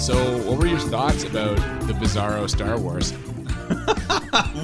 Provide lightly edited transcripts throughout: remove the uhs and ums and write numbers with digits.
So, what were your thoughts about the bizarro Star Wars?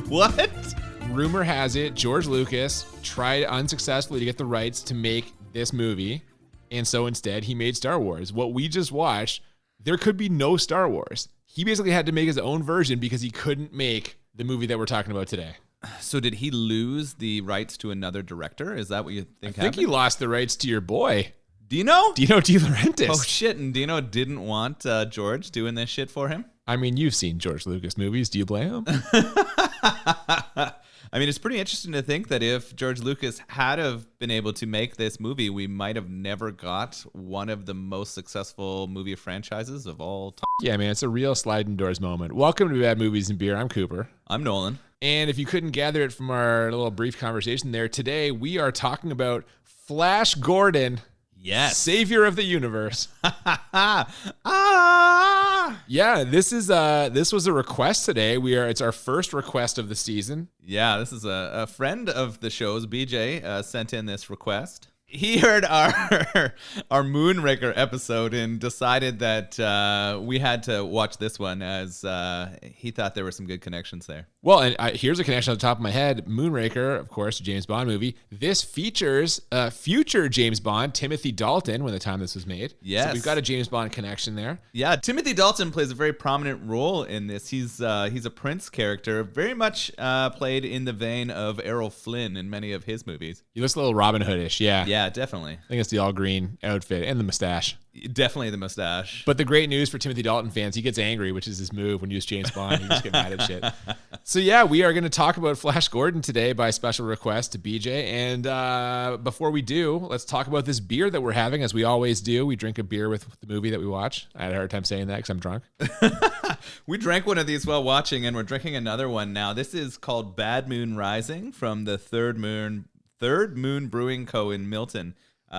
What? Rumor has it George Lucas tried unsuccessfully to get the rights to make this movie, and so instead he made Star Wars. What we just watched, there could be no Star Wars. He basically had to make his own version because he couldn't make the movie that we're talking about today. So did he lose the rights to another director? Is that what you think happened? I think he lost the rights to your boy. Dino De Laurentiis. Oh, shit. And Dino didn't want George doing this shit for him? I mean, you've seen George Lucas movies. Do you blame him? I mean, it's pretty interesting to think that if George Lucas had have been able to make this movie, we might have never got one of the most successful movie franchises of all time. Yeah, man, it's a real sliding doors moment. Welcome to Bad Movies and Beer. I'm Cooper. I'm Nolan. And if you couldn't gather it from our little brief conversation there, today we are talking about Flash Gordon. Yes. Savior of the universe. Yeah, this was a request today. It's our first request of the season. Yeah, this is a friend of the show's, BJ, sent in this request. He heard our Moonraker episode and decided that we had to watch this one as he thought there were some good connections there. Well, and here's a connection on the top of my head. Moonraker, of course, a James Bond movie. This features future James Bond, Timothy Dalton, when the time this was made. Yes. So we've got a James Bond connection there. Yeah, Timothy Dalton plays a very prominent role in this. He's a Prince character, very much played in the vein of Errol Flynn in many of his movies. He looks a little Robin Hood-ish, yeah. Yeah, definitely. I think it's the all-green outfit and the mustache. Definitely the mustache. But the great news for Timothy Dalton fans, he gets angry, which is his move when you use James Bond. He just get mad at shit. So yeah, we are going to talk about Flash Gordon today by special request to BJ. And before we do, let's talk about this beer that we're having, as we always do. We drink a beer with the movie that we watch. I had a hard time saying that because I'm drunk. We drank one of these while watching, and we're drinking another one now. This is called Bad Moon Rising from the Third Moon Brewing Co. in Milton.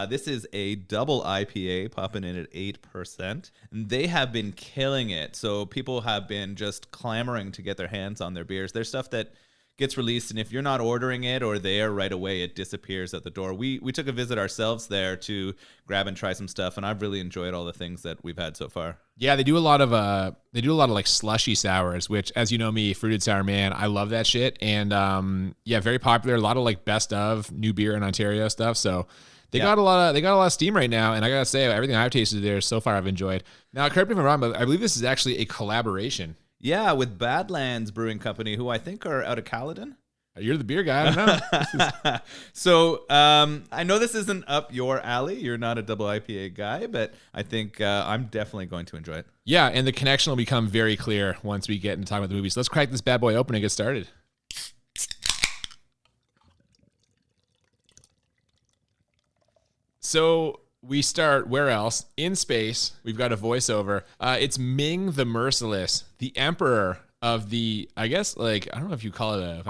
This is a double IPA, popping in at 8%. And they have been killing it. So people have been just clamoring to get their hands on their beers. There's stuff that gets released, and if you're not ordering it or there right away, it disappears at the door. We took a visit ourselves there to grab and try some stuff, and I've really enjoyed all the things that we've had so far. Yeah, they do a lot of like slushy sours, which, as you know me, fruited sour man, I love that shit. And yeah, very popular. A lot of like best of new beer in Ontario stuff. So They got a lot of steam right now, and I gotta say, everything I've tasted there so far I've enjoyed. Now, correct me if I'm wrong, but I believe this is actually a collaboration. Yeah, with Badlands Brewing Company, who I think are out of Caledon. You're the beer guy, I don't know. So I know this isn't up your alley. You're not a double IPA guy, but I think I'm definitely going to enjoy it. Yeah, and the connection will become very clear once we get into talking about the movie. So let's crack this bad boy open and get started. So we start, where else? In space. We've got a voiceover. It's Ming the Merciless, the emperor of the, I guess, like, I don't know if you call it a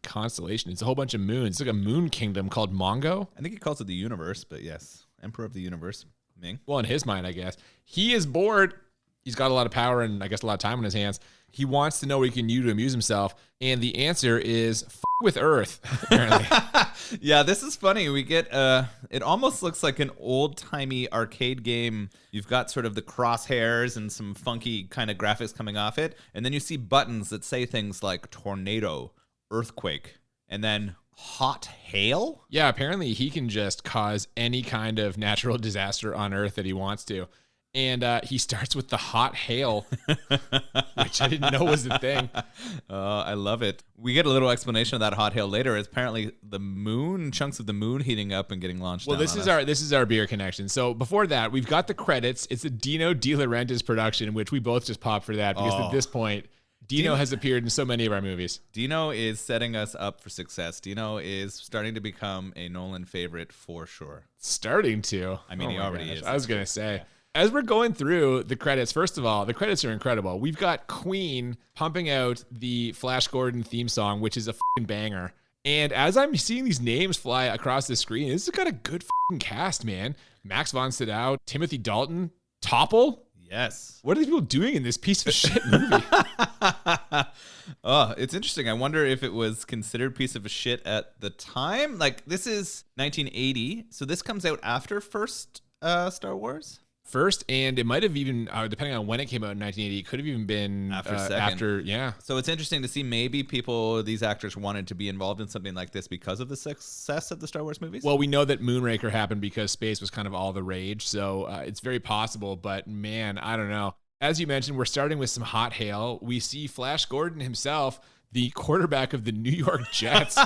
constellation. It's a whole bunch of moons. It's like a moon kingdom called Mongo. I think he calls it the universe, but yes, emperor of the universe, Ming. Well, in his mind, I guess. He is bored. He's got a lot of power and I guess a lot of time on his hands. He wants to know what he can do to amuse himself. And the answer is with Earth, apparently. Yeah, this is funny. We get, it almost looks like an old-timey arcade game. You've got sort of the crosshairs and some funky kind of graphics coming off it. And then you see buttons that say things like tornado, earthquake, and then hot hail? Yeah, apparently he can just cause any kind of natural disaster on Earth that he wants to. And he starts with the hot hail, which I didn't know was a thing. I love it. We get a little explanation of that hot hail later. It's apparently the moon, chunks of the moon heating up and getting launched. Well, this is our beer connection. So before that, we've got the credits. It's a Dino De Laurentiis production, which we both just popped for that because at this point, Dino has appeared in so many of our movies. Dino is setting us up for success. Dino is starting to become a Nolan favorite for sure. Starting to. I mean, he already is. I was going to say. Yeah. As we're going through the credits, first of all, the credits are incredible. We've got Queen pumping out the Flash Gordon theme song, which is a fucking banger. And as I'm seeing these names fly across the screen, this has got a good fucking cast, man. Max von Sydow, Timothy Dalton, Topple. Yes. What are these people doing in this piece of shit movie? Oh, it's interesting. I wonder if it was considered piece of shit at the time. Like, this is 1980, so this comes out after first Star Wars? first, and it might have even, depending on when it came out in 1980, it could have even been after. Yeah. So it's interesting to see maybe these actors wanted to be involved in something like this because of the success of the Star Wars movies. Well, we know that Moonraker happened because space was kind of all the rage, so it's very possible. But man, I don't know. As you mentioned, we're starting with some hot hail. We see Flash Gordon himself, the quarterback of the New York Jets.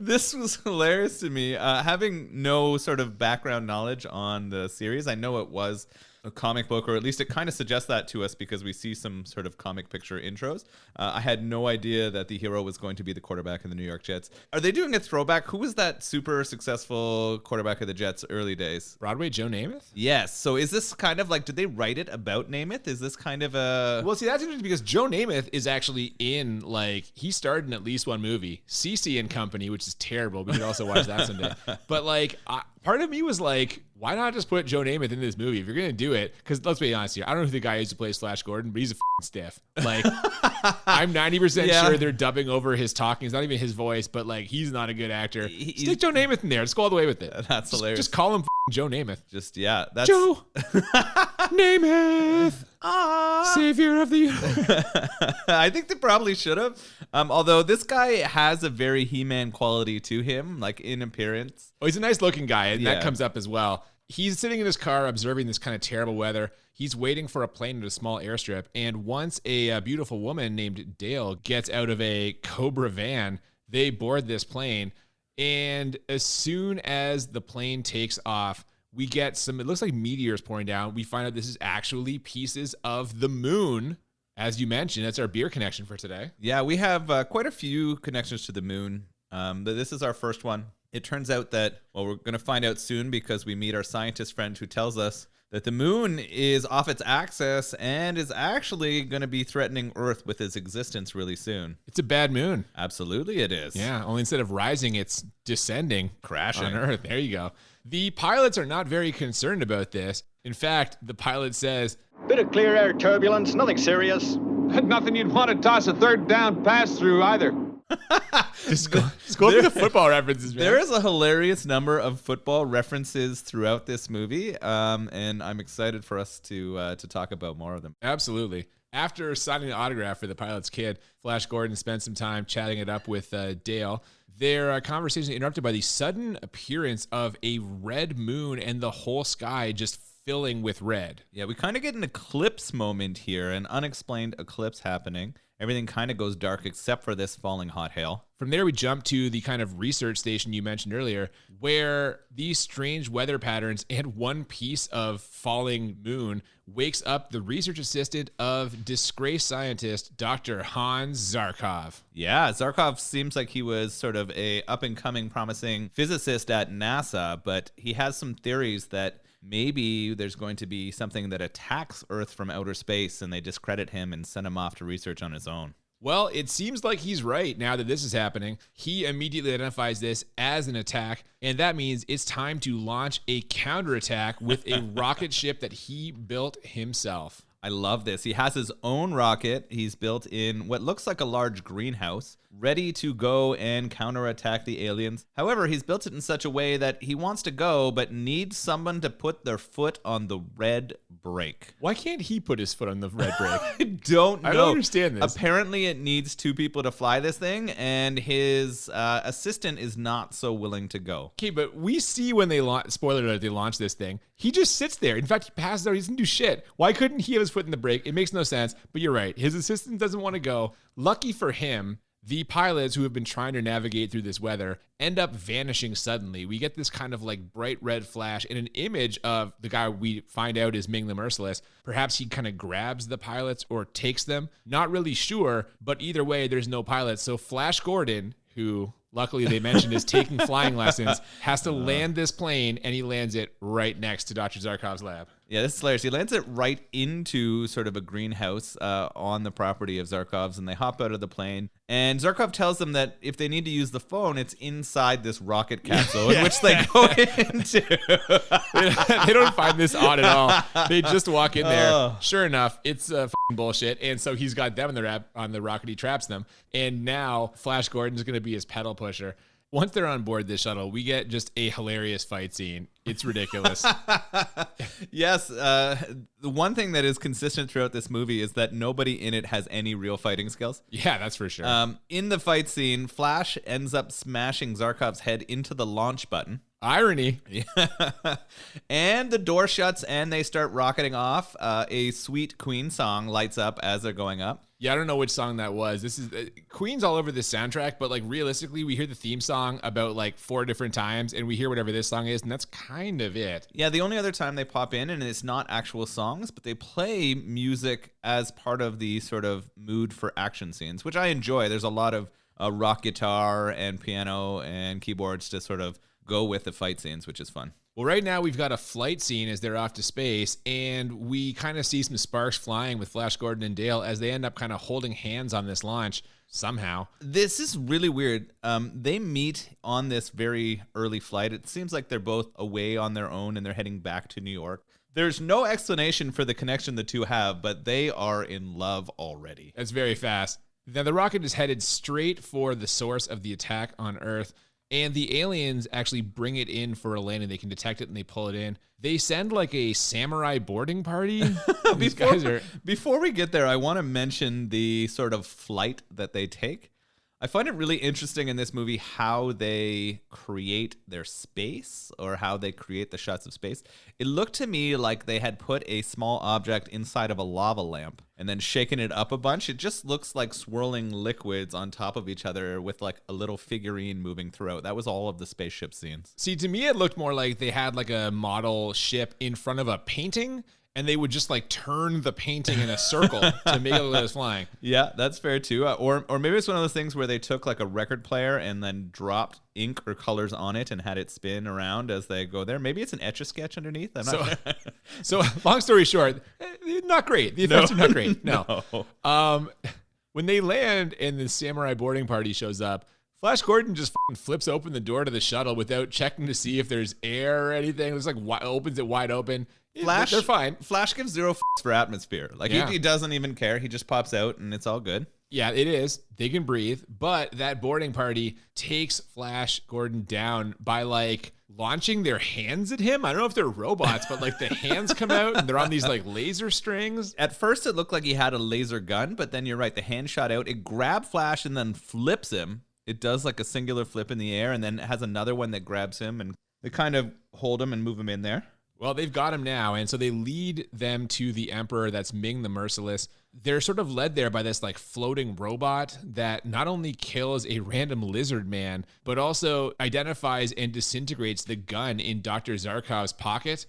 This was hilarious to me. Having no sort of background knowledge on the series, I know it was a comic book, or at least it kind of suggests that to us because we see some sort of comic picture intros. I had no idea that the hero was going to be the quarterback of the New York Jets. Are they doing a throwback? Who was that super successful quarterback of the Jets early days? Broadway Joe Namath? Yes. So is this kind of like, did they write it about Namath? Is this kind of a... Well, see, that's interesting because Joe Namath is actually in, like, he starred in at least one movie, Cece and Company, which is terrible. We could also watch that someday. But, like, part of me was like, why not just put Joe Namath in this movie if you're going to do it? Because let's be honest here. I don't know who the guy is who plays Flash Gordon, but he's a stiff. Like, I'm 90% sure they're dubbing over his talking. It's not even his voice, but like, he's not a good actor. Stick Joe Namath in there. Let's go all the way with it. That's hilarious. Just call him Joe Namath. That's Joe Namath. Savior of the universe. I think they probably should have. Although this guy has a very He-Man quality to him, like in appearance. Oh, he's a nice looking guy, and that comes up as well. He's sitting in his car observing this kind of terrible weather. He's waiting for a plane at a small airstrip, and once a beautiful woman named Dale gets out of a Cobra van, they board this plane, and as soon as the plane takes off, we get some, it looks like meteors pouring down. We find out this is actually pieces of the moon. As you mentioned, that's our beer connection for today. Yeah, we have quite a few connections to the moon. But this is our first one. It turns out that, well, we're going to find out soon because we meet our scientist friend who tells us that the moon is off its axis and is actually going to be threatening Earth with its existence really soon. It's a bad moon. Absolutely it is. Yeah, only instead of rising, it's descending. Crashing. On Earth. There you go. The pilots are not very concerned about this. In fact, the pilot says, "Bit of clear air turbulence, nothing serious." Nothing you'd want to toss a third down pass through either. Just go over the football references, man. There is a hilarious number of football references throughout this movie, and I'm excited for us to talk about more of them. Absolutely. After signing the autograph for the pilot's kid, Flash Gordon spent some time chatting it up with Dale. Their conversation is interrupted by the sudden appearance of a red moon and the whole sky just filling with red. Yeah, we kind of get an eclipse moment here, an unexplained eclipse happening. Everything kind of goes dark except for this falling hot hail. From there, we jump to the kind of research station you mentioned earlier, where these strange weather patterns and one piece of falling moon wakes up the research assistant of disgraced scientist Dr. Hans Zarkov. Yeah, Zarkov seems like he was sort of a up-and-coming promising physicist at NASA, but he has some theories that maybe there's going to be something that attacks Earth from outer space, and they discredit him and send him off to research on his own. Well, it seems like he's right now that this is happening. He immediately identifies this as an attack, and that means it's time to launch a counterattack with a rocket ship that he built himself. I love this. He has his own rocket. He's built in what looks like a large greenhouse, ready to go and counterattack the aliens. However, he's built it in such a way that he wants to go, but needs someone to put their foot on the red brake. Why can't he put his foot on the red brake? I don't know. I don't understand this. Apparently, it needs two people to fly this thing, and his assistant is not so willing to go. Okay, but we see when they spoiler alert, they launch this thing. He just sits there. In fact, he passes out. He doesn't do shit. Why couldn't he have his foot in the brake? It makes no sense, but you're right. His assistant doesn't want to go. Lucky for him, the pilots who have been trying to navigate through this weather end up vanishing suddenly. We get this kind of like bright red flash and an image of the guy we find out is Ming the Merciless. Perhaps he kind of grabs the pilots or takes them. Not really sure, but either way, there's no pilots. So Flash Gordon, who luckily they mentioned is taking flying lessons, has to land this plane, and he lands it right next to Dr. Zarkov's lab. Yeah, this is hilarious. He lands it right into sort of a greenhouse on the property of Zarkov's, and they hop out of the plane. And Zarkov tells them that if they need to use the phone, it's inside this rocket capsule in which they go into. They don't find this odd at all. They just walk in there. Sure enough, it's bullshit. And so he's got them on the rocket. He traps them. And now Flash Gordon's going to be his pedal pusher. Once they're on board this shuttle, we get just a hilarious fight scene. It's ridiculous. Yes. The one thing that is consistent throughout this movie is that nobody in it has any real fighting skills. Yeah, that's for sure. In the fight scene, Flash ends up smashing Zarkov's head into the launch button. Irony. Yeah. And the door shuts and they start rocketing off. A sweet Queen song lights up as they're going up. Yeah, I don't know which song that was. This is Queen's all over this soundtrack, but like realistically, we hear the theme song about like 4 different times, and we hear whatever this song is, and that's kind of it. Yeah, the only other time they pop in, and it's not actual songs, but they play music as part of the sort of mood for action scenes, which I enjoy. There's a lot of rock guitar and piano and keyboards to sort of go with the fight scenes, which is fun. Well, right now we've got a flight scene as they're off to space, and we kind of see some sparks flying with Flash Gordon and Dale as they end up kind of holding hands on this launch somehow. This is really weird. They meet on this very early flight. It seems like they're both away on their own and they're heading back to New York. There's no explanation for the connection the two have, but they are in love already. That's very fast. Now, the rocket is headed straight for the source of the attack on Earth. And the aliens actually bring it in for a landing. They can detect it and they pull it in. They send like a samurai boarding party. Before we get there, I want to mention the sort of flight that they take. I find it really interesting in this movie how they create their space or how they create the shots of space. It looked to me like they had put a small object inside of a lava lamp and then shaken it up a bunch. It just looks like swirling liquids on top of each other with like a little figurine moving throughout. That was all of the spaceship scenes. See, to me, it looked more like they had like a model ship in front of a painting, and they would just like turn the painting in a circle to make it look like it was flying. Yeah, that's fair too. Or maybe it's one of those things where they took like a record player and then dropped ink or colors on it and had it spin around as they go there. Maybe it's an Etch-a-Sketch underneath. I'm not sure. So long story short, not great. The effects are not great. No. When they land and the samurai boarding party shows up, Flash Gordon just flips open the door to the shuttle without checking to see if there's air or anything. It's like opens it wide open. Flash, they're fine. Flash gives zero for atmosphere. Like he doesn't even care. He just pops out and it's all good. Yeah, it is. They can breathe, but that boarding party takes Flash Gordon down by like launching their hands at him. I don't know if they're robots, but like the hands come out and they're on these like laser strings. At first it looked like he had a laser gun, but then you're right. The hand shot out. It grabbed Flash and then flips him. It does like a singular flip in the air and then it has another one that grabs him and they kind of hold him and move him in there. Well, they've got him now, and so they lead them to the Emperor, that's Ming the Merciless. They're sort of led there by this like floating robot that not only kills a random lizard man, but also identifies and disintegrates the gun in Dr. Zarkov's pocket.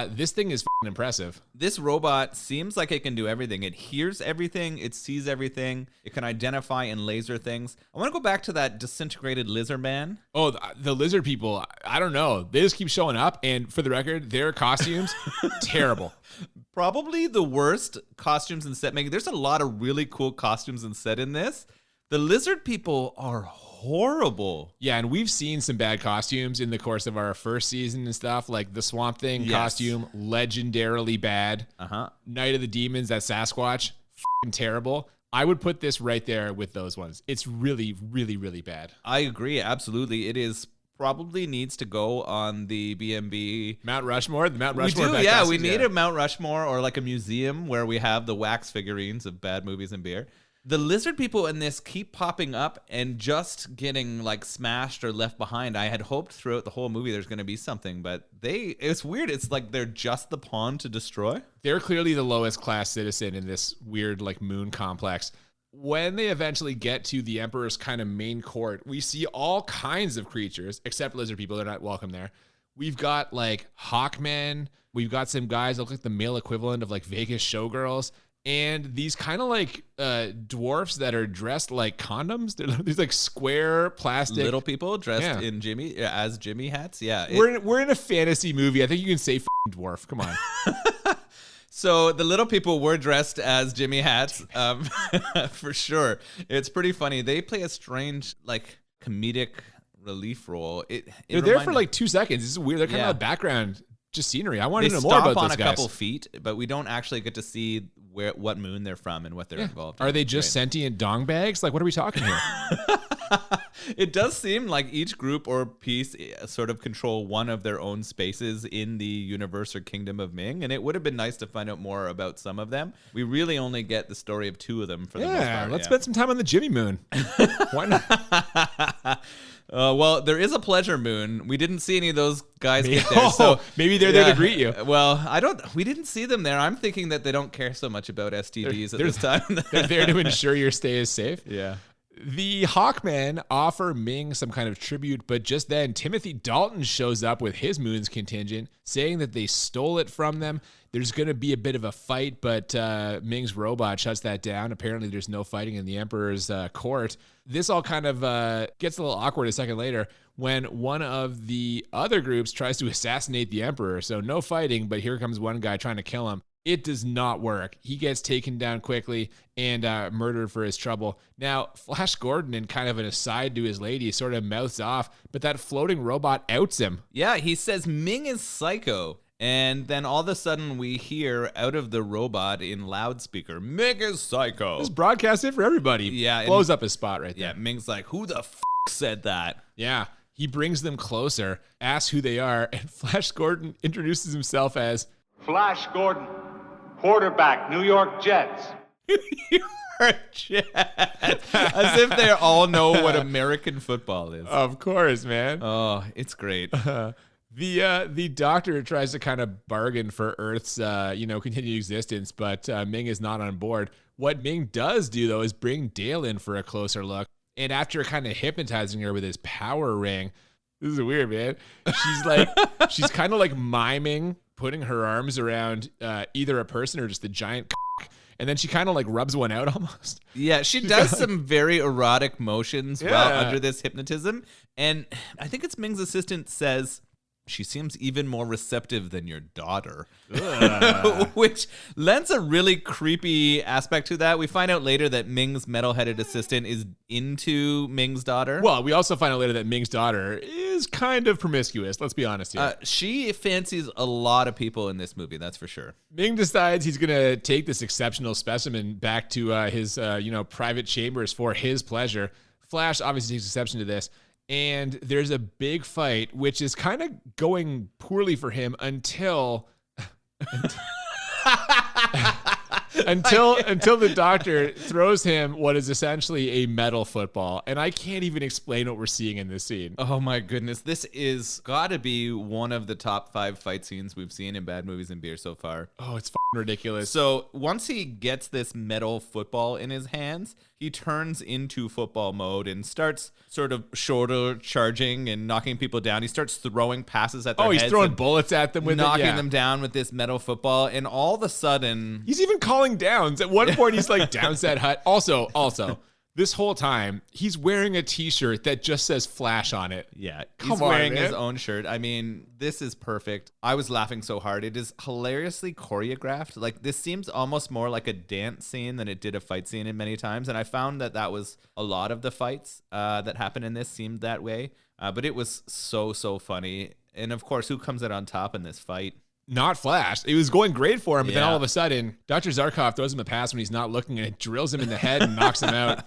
This thing is impressive. This robot seems like it can do everything. It hears everything. It sees everything. It can identify and laser things. I want to go back to that disintegrated lizard man. Oh, the lizard people, I don't know. They just keep showing up. And for the record, their costumes, terrible. Probably the worst costumes and set making. There's a lot of really cool costumes and set in this. The lizard people are horrible. Yeah, and we've seen some bad costumes in the course of our first season and stuff, like the Swamp Thing costume, legendarily bad. Night of the Demons, that Sasquatch, terrible. I would put this right there with those ones. It's really, really, really bad. I agree, absolutely. It is probably needs to go on the BMB. Mount Rushmore? The Mount Rushmore. We do, yeah. We need a Mount Rushmore or like a museum where we have the wax figurines of bad movies and beer. The lizard people in this keep popping up and just getting like smashed or left behind. I had hoped throughout the whole movie there's going to be something, but it's weird. It's like they're just the pawn to destroy. They're clearly the lowest class citizen in this weird like moon complex. When they eventually get to the Emperor's kind of main court, we see all kinds of creatures, except lizard people. They're not welcome there. We've got like hawkmen. We've got some guys that look like the male equivalent of like Vegas showgirls. And these kind of like dwarfs that are dressed like condoms. They're these like square plastic little people dressed in as Jimmy hats. Yeah, we're in a fantasy movie. I think you can say dwarf. Come on. So the little people were dressed as Jimmy hats, for sure. It's pretty funny. They play a strange like comedic relief role. They're there for like 2 seconds. This is weird. They're kind of a background. Just scenery. I want to know more about those guys. They stop on a couple feet, but we don't actually get to see what moon they're from and what they're involved in. Are they just sentient dong bags? Like, what are we talking here? It does seem like each group or piece sort of control one of their own spaces in the universe or kingdom of Ming, and it would have been nice to find out more about some of them. We really only get the story of two of them for the most part. Let's spend some time on the Jimmy Moon. Why not? Well, there is a pleasure moon. We didn't see any of those guys get there, so maybe they're there to greet you. Well, we didn't see them there. I'm thinking that they don't care so much about STDs at this time. They're there to ensure your stay is safe. Yeah. The Hawkmen offer Ming some kind of tribute, but just then Timothy Dalton shows up with his Moon's contingent, saying that they stole it from them. There's going to be a bit of a fight, but Ming's robot shuts that down. Apparently, there's no fighting in the Emperor's court. This all kind of gets a little awkward a second later when one of the other groups tries to assassinate the Emperor. So no fighting, but here comes one guy trying to kill him. It does not work. He gets taken down quickly and murdered for his trouble. Now, Flash Gordon, in kind of an aside to his lady, sort of mouths off, but that floating robot outs him. Yeah, he says Ming is psycho. And then all of a sudden we hear out of the robot in loudspeaker, Ming is psycho. Just broadcast it for everybody. Yeah. Blows up his spot right there. Yeah, Ming's like, who the said that? Yeah. He brings them closer, asks who they are, and Flash Gordon introduces himself as Flash Gordon, quarterback, New York Jets. New York Jets. As if they all know what American football is. Of course, man. Oh, it's great. The doctor tries to kind of bargain for Earth's continued existence, but Ming is not on board. What Ming does do, though, is bring Dale in for a closer look. And after kind of hypnotizing her with his power ring, this is weird, man. She's kind of like miming, putting her arms around either a person or just a giant cock, and then she kind of like rubs one out almost. Yeah, she does some very erotic motions while under this hypnotism. And I think it's Ming's assistant says, she seems even more receptive than your daughter, which lends a really creepy aspect to that. We find out later that Ming's metal-headed assistant is into Ming's daughter. Well, we also find out later that Ming's daughter is kind of promiscuous. Let's be honest here. She fancies a lot of people in this movie, that's for sure. Ming decides he's going to take this exceptional specimen back to his private chambers for his pleasure. Flash obviously takes exception to this. And there's a big fight, which is kind of going poorly for him until the doctor throws him what is essentially a metal football. And I can't even explain what we're seeing in this scene. Oh my goodness. This is gotta be one of the top 5 fight scenes we've seen in Bad Movies and Beer so far. Oh, it's ridiculous. So once he gets this metal football in his hands, he turns into football mode and starts sort of shoulder charging and knocking people down. He starts throwing passes at their heads. Oh, he's throwing bullets at them with knocking them down with this metal football. And all of a sudden, he's even calling downs. At one point, he's like, "Downs that hut." Also, this whole time, he's wearing a T-shirt that just says Flash on it. Yeah, he's wearing his own shirt. I mean, this is perfect. I was laughing so hard. It is hilariously choreographed. Like, this seems almost more like a dance scene than it did a fight scene in many times. And I found that was a lot of the fights that happened in this seemed that way. But it was so funny. And of course, who comes out on top in this fight? Not Flash. It was going great for him, but then all of a sudden, Dr. Zarkov throws him a pass when he's not looking, and it drills him in the head and knocks him out.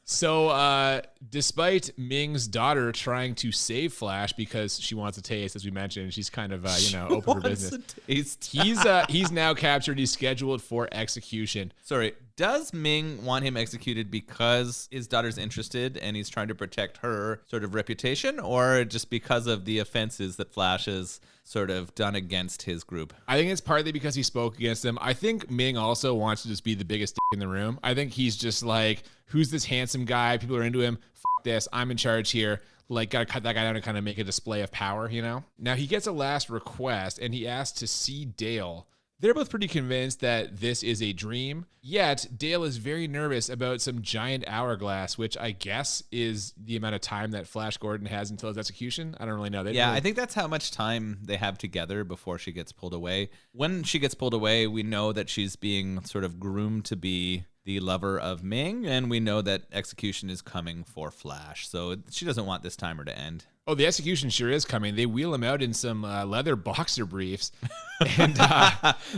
So, despite Ming's daughter trying to save Flash because she wants a taste, as we mentioned, she's kind of open for business. He's now captured. He's scheduled for execution. Sorry, does Ming want him executed because his daughter's interested and he's trying to protect her sort of reputation, or just because of the offenses that Flash has sort of done against his group? I think it's partly because he spoke against them. I think Ming also wants to just be the biggest in the room. I think he's just like, who's this handsome guy? People are into him. Fuck this. I'm in charge here. Like, gotta cut that guy down and kind of make a display of power, you know? Now, he gets a last request, and he asks to see Dale. They're both pretty convinced that this is a dream, yet Dale is very nervous about some giant hourglass, which I guess is the amount of time that Flash Gordon has until his execution. I don't really know. I think that's how much time they have together before she gets pulled away. When she gets pulled away, we know that she's being sort of groomed to be the lover of Ming, and we know that execution is coming for Flash. So she doesn't want this timer to end. Oh, the execution sure is coming. They wheel him out in some leather boxer briefs. And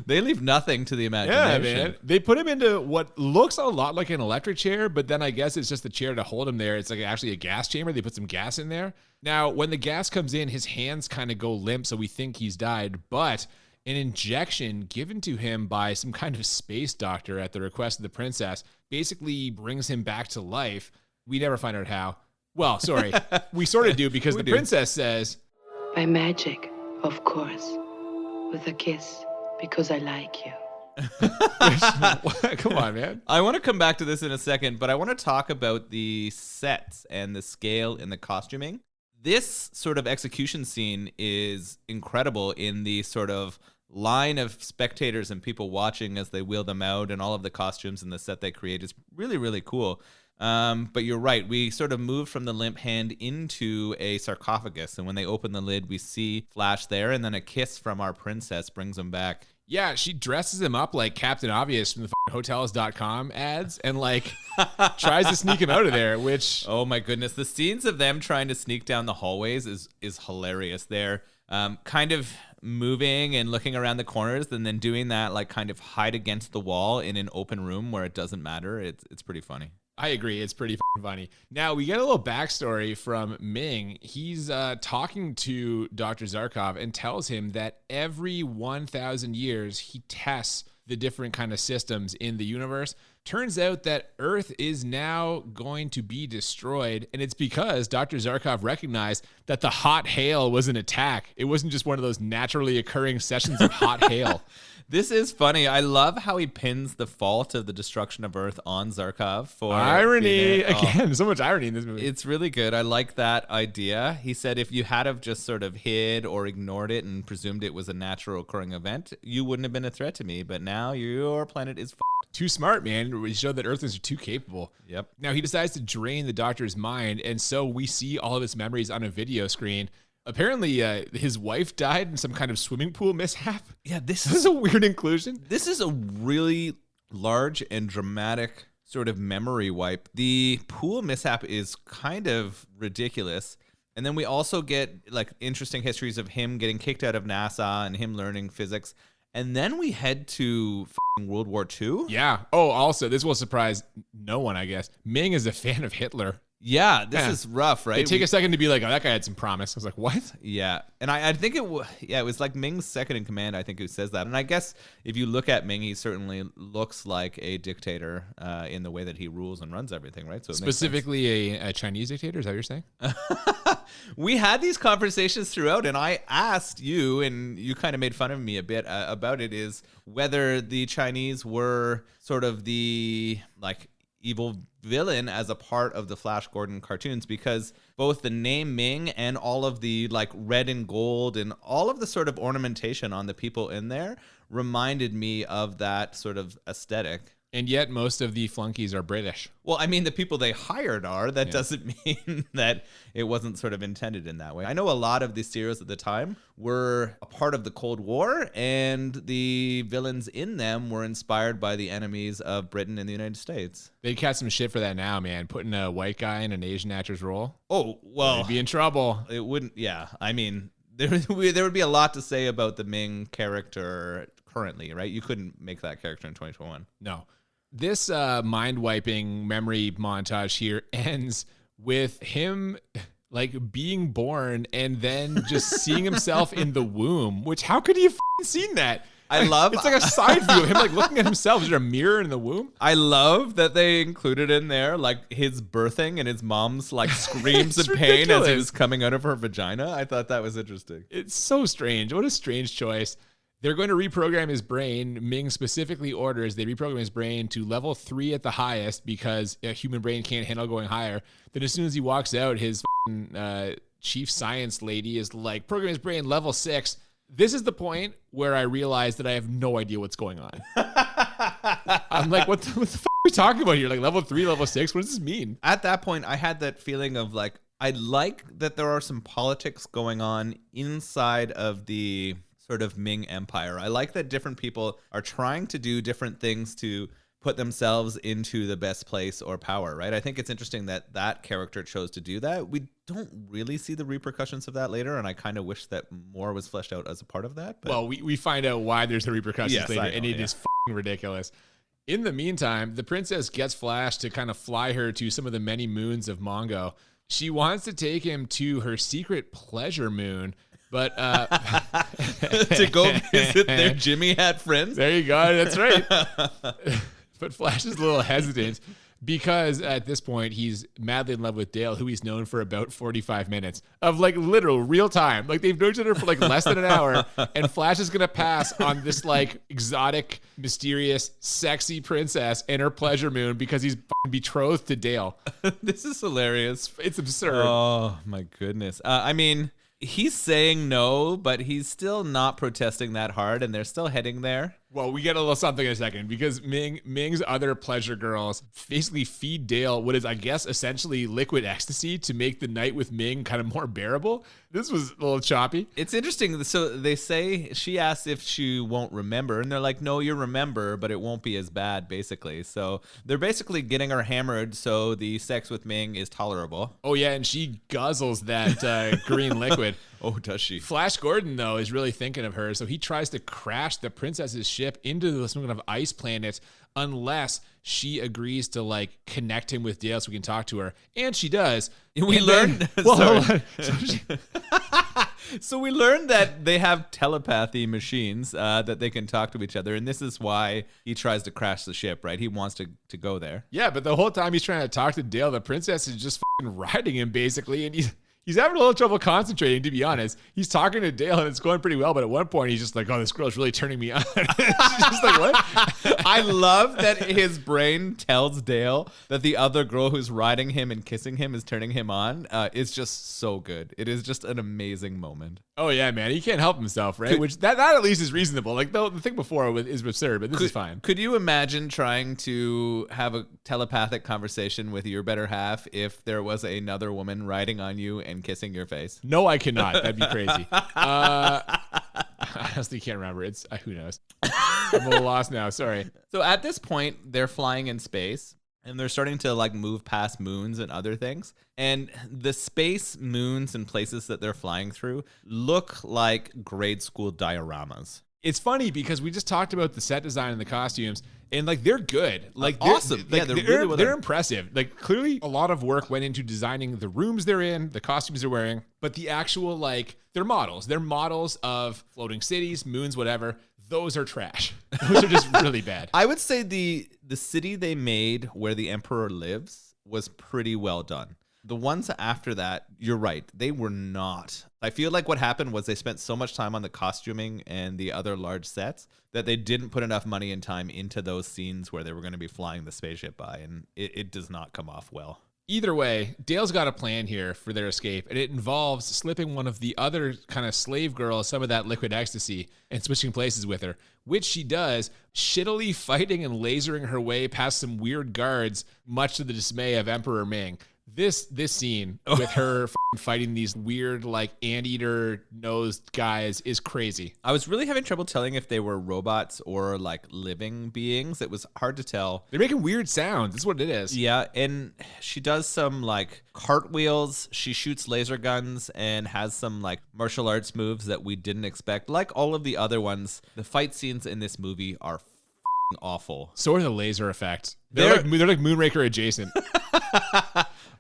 they leave nothing to the imagination. Yeah, man. They put him into what looks a lot like an electric chair, but then I guess it's just the chair to hold him there. It's like actually a gas chamber. They put some gas in there. Now, when the gas comes in, his hands kind of go limp, so we think he's died. But an injection given to him by some kind of space doctor at the request of the princess basically brings him back to life. We never find out how. Well, sorry, we sort of do because the princess says, by magic, of course, with a kiss, because I like you. Come on, man. I want to come back to this in a second, but I want to talk about the sets and the scale and the costuming. This sort of execution scene is incredible in the sort of line of spectators and people watching as they wheel them out, and all of the costumes and the set they create is really, really cool. But you're right. We sort of move from the limp hand into a sarcophagus. And when they open the lid, we see Flash there. And then a kiss from our princess brings him back. Yeah, she dresses him up like Captain Obvious from the Hotels.com ads and like tries to sneak him out of there, which... Oh my goodness. The scenes of them trying to sneak down the hallways is hilarious. They're kind of moving and looking around the corners and then doing that like kind of hide against the wall in an open room where it doesn't matter. It's pretty funny. I agree. It's pretty funny. Now, we get a little backstory from Ming. He's talking to Dr. Zarkov and tells him that every 1,000 years, he tests the different kind of systems in the universe. Turns out that Earth is now going to be destroyed, and it's because Dr. Zarkov recognized that the hot hail was an attack. It wasn't just one of those naturally occurring sessions of hot hail. This is funny. I love how he pins the fault of the destruction of Earth on Zarkov for irony. Again, so much irony in this movie. It's really good. I like that idea. He said if you had have just sort of hid or ignored it and presumed it was a natural occurring event, you wouldn't have been a threat to me. But now your planet is too smart, man. We showed that Earthlings are too capable. Yep. Now he decides to drain the doctor's mind, and so we see all of his memories on a video screen. Apparently, his wife died in some kind of swimming pool mishap. Yeah, this is a weird inclusion. This is a really large and dramatic sort of memory wipe. The pool mishap is kind of ridiculous. And then we also get like interesting histories of him getting kicked out of NASA and him learning physics. And then we head to World War II. Yeah. Oh, also, this will surprise no one, I guess. Ming is a fan of Hitler. Yeah, this is rough, right? They take a second to be like, oh, that guy had some promise. I was like, what? Yeah. And I think it was like Ming's second in command, I think, who says that. And I guess if you look at Ming, he certainly looks like a dictator in the way that he rules and runs everything, right? So specifically a Chinese dictator, is that what you're saying? We had these conversations throughout, and I asked you, and you kind of made fun of me a bit about it, is whether the Chinese were sort of the, like, evil villain as a part of the Flash Gordon cartoons, because both the name Ming and all of the like red and gold and all of the sort of ornamentation on the people in there reminded me of that sort of aesthetic. And yet most of the flunkies are British. Well, I mean, the people they hired are. That doesn't mean that it wasn't sort of intended in that way. I know a lot of these serials at the time were a part of the Cold War, and the villains in them were inspired by the enemies of Britain and the United States. They'd catch some shit for that now, man. Putting a white guy in an Asian actor's role. Oh, well. They'd be in trouble. It wouldn't, yeah. I mean, there would be a lot to say about the Ming character currently, right? You couldn't make that character in 2021. No. This mind-wiping memory montage here ends with him like being born and then just seeing himself in the womb, which how could he have seen that? I love it's like a side view of him like looking at himself. Is there a mirror in the womb? I love that they included in there like his birthing and his mom's like screams of pain as he was coming out of her vagina. I thought that was interesting. It's so strange. What a strange choice. They're going to reprogram his brain. Ming specifically orders they reprogram his brain to level 3 at the highest because a human brain can't handle going higher. Then as soon as he walks out, his chief science lady is like, program his brain level 6. This is the point where I realize that I have no idea what's going on. I'm like, what the fuck are we talking about here? Like level 3, level 6? What does this mean? At that point, I had that feeling of like, I like that there are some politics going on inside of the sort of Ming Empire. I like that different people are trying to do different things to put themselves into the best place or power, right? I think it's interesting that that character chose to do that. We don't really see the repercussions of that later, and I kind of wish that more was fleshed out as a part of that. But well, we find out why there's the repercussions later, and it is fucking ridiculous. In the meantime, the princess gets Flash to kind of fly her to some of the many moons of Mongo. She wants to take him to her secret pleasure moon, but to go visit their Jimmy Hat friends. There you go. That's right. But Flash is a little hesitant because at this point he's madly in love with Dale, who he's known for about 45 minutes of like literal real time. Like they've known each other for like less than an hour, and Flash is gonna pass on this like exotic, mysterious, sexy princess and her pleasure moon because he's betrothed to Dale. This is hilarious. It's absurd. Oh my goodness. I mean, he's saying no, but he's still not protesting that hard, and they're still heading there. Well, we get a little something in a second because Ming's other pleasure girls basically feed Dale what is, I guess, essentially liquid ecstasy to make the night with Ming kind of more bearable. This was a little choppy. It's interesting. So they say, she asks if she won't remember, and they're like, no, you remember, but it won't be as bad, basically. So they're basically getting her hammered so the sex with Ming is tolerable. Oh, yeah, and she guzzles that green liquid. Oh, does she? Flash Gordon, though, is really thinking of her, so he tries to crash the princess's ship into some kind of ice planet unless she agrees to, like, connect him with Dale so we can talk to her. And she does. We learned... So we learned that they have telepathy machines that they can talk to each other, and this is why he tries to crash the ship, right? He wants to go there. Yeah, but the whole time he's trying to talk to Dale, the princess is just fucking riding him, basically, and he's having a little trouble concentrating, to be honest. He's talking to Dale, and it's going pretty well, but at one point, he's just like, oh, this girl's really turning me on. She's just like, what? I love that his brain tells Dale that the other girl who's riding him and kissing him is turning him on. It's just so good. It is just an amazing moment. Oh, yeah, man. He can't help himself, right? Which that at least is reasonable. Like, the thing before is absurd, but this is fine. Could you imagine trying to have a telepathic conversation with your better half if there was another woman riding on you and kissing your face? No, I cannot. That'd be crazy. I honestly can't remember. It's who knows. I'm a little lost now. Sorry. So at this point, they're flying in space, and they're starting to like move past moons and other things. And the space moons and places that they're flying through look like grade school dioramas. It's funny because we just talked about the set design and the costumes, and like they're good. Like awesome. Like, yeah, they're impressive. Like clearly a lot of work went into designing the rooms they're in, the costumes they're wearing, but the actual like they're models. They're models of floating cities, moons, whatever. Those are trash. Those are just really bad. I would say the city they made where the Emperor lives was pretty well done. The ones after that, you're right, they were not. I feel like what happened was they spent so much time on the costuming and the other large sets that they didn't put enough money and time into those scenes where they were going to be flying the spaceship by, and it does not come off well. Either way, Dale's got a plan here for their escape, and it involves slipping one of the other kind of slave girls some of that liquid ecstasy and switching places with her, which she does, shittily fighting and lasering her way past some weird guards, much to the dismay of Emperor Ming. This scene with her fighting these weird, like, anteater nosed guys is crazy. I was really having trouble telling if they were robots or like living beings. It was hard to tell. They're making weird sounds. That's what it is. Yeah, and she does some like cartwheels. She shoots laser guns and has some like martial arts moves that we didn't expect. Like all of the other ones, the fight scenes in this movie are awful. So are the laser effects. They're like Moonraker adjacent.